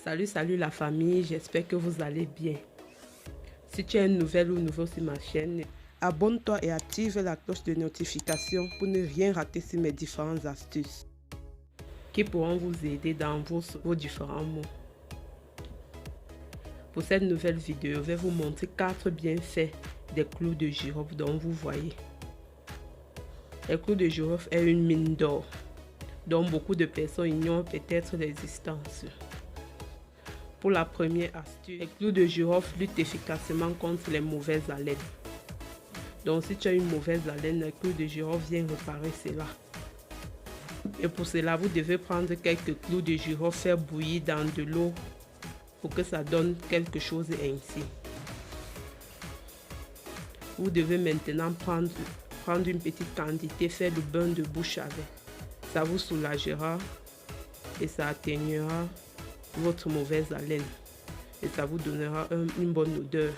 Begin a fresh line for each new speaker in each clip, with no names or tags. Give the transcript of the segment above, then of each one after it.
Salut la famille, j'espère que vous allez bien. Si tu es nouvelle ou nouveau sur ma chaîne, abonne-toi et active la cloche de notification pour ne rien rater sur mes différentes astuces qui pourront vous aider dans vos différents mots. Pour cette nouvelle vidéo, je vais vous montrer 4 bienfaits des clous de girofle dont vous voyez. Les clous de girofle est une mine d'or dont beaucoup de personnes ignorent peut-être l'existence. Pour la première astuce, les clous de girofle luttent efficacement contre les mauvaises haleines. Donc si tu as une mauvaise haleine, les clous de girofle viennent réparer cela. Et pour cela, vous devez prendre quelques clous de girofle, faire bouillir dans de l'eau pour que ça donne quelque chose ainsi. Vous devez maintenant prendre une petite quantité, faire le bain de bouche avec. Ça vous soulagera et ça atténuera votre mauvaise haleine et ça vous donnera une bonne odeur.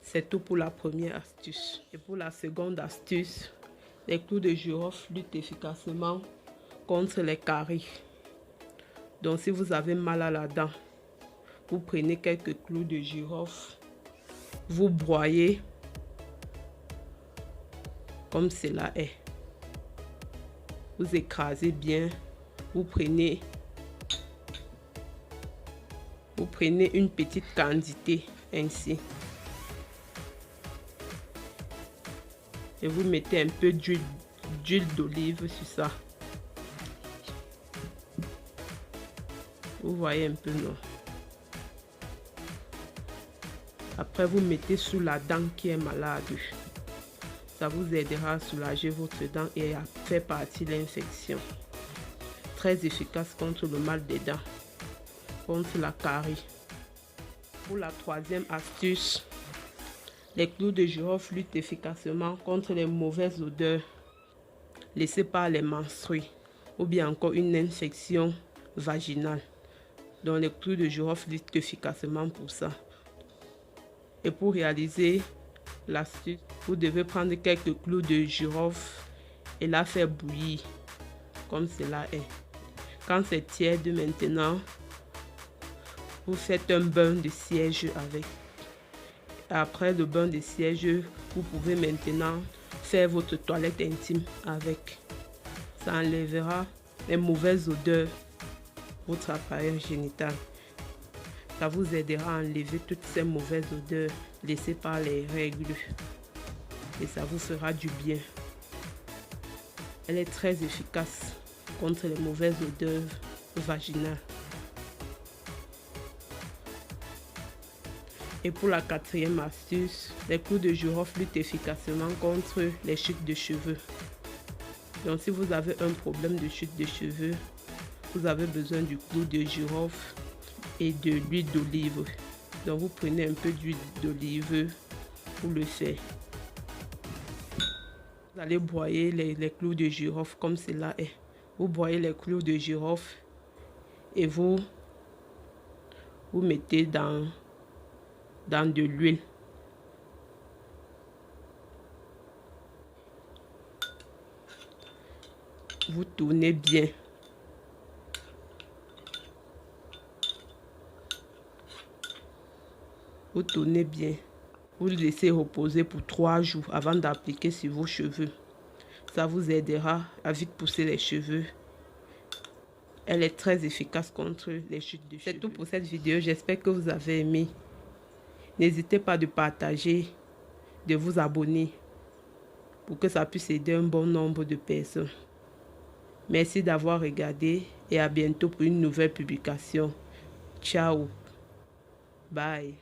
C'est tout pour la première astuce. Et pour la seconde astuce, les clous de girofle luttent efficacement contre les caries. Donc si vous avez mal à la dent, vous prenez quelques clous de girofle, vous broyez comme cela est. Vous écrasez bien, vous prenez une petite quantité ainsi et vous mettez un peu d'huile d'olive sur ça. Vous voyez un peu, non? Après vous mettez sous la dent qui est malade. Ça vous aidera à soulager votre dent et à faire partir l'infection. Très efficace contre le mal des dents, contre la carie. Pour la troisième astuce, les clous de girofle luttent efficacement contre les mauvaises odeurs laissées par les menstrues ou bien encore une infection vaginale. Donc les clous de girofle luttent efficacement pour ça. Et pour réaliser l'astuce, vous devez prendre quelques clous de girofle et la faire bouillir comme cela est. Quand c'est tiède maintenant, vous faites un bain de cierge avec. Après le bain de cierge, vous pouvez maintenant faire votre toilette intime avec. Ça enlèvera les mauvaises odeurs de votre appareil génital. Ça vous aidera à enlever toutes ces mauvaises odeurs laissées par les règles. Et ça vous fera du bien. Elle est très efficace contre les mauvaises odeurs vaginales. Et pour la quatrième astuce, les clous de girofle luttent efficacement contre les chutes de cheveux. Donc si vous avez un problème de chute de cheveux, vous avez besoin du clou de girofle et de l'huile d'olive. Donc vous prenez un peu d'huile d'olive pour le faire. Vous allez broyer les clous de girofle comme cela est. Vous broyez les clous de girofle et vous mettez dans de l'huile. Vous tournez bien. Vous tournez bien. Vous laissez reposer pour 3 jours avant d'appliquer sur vos cheveux. Ça vous aidera à vite pousser les cheveux. Elle est très efficace contre les chutes de cheveux. C'est tout pour cette vidéo. J'espère que vous avez aimé. N'hésitez pas de partager, de vous abonner pour que ça puisse aider un bon nombre de personnes. Merci d'avoir regardé et à bientôt pour une nouvelle publication. Ciao. Bye.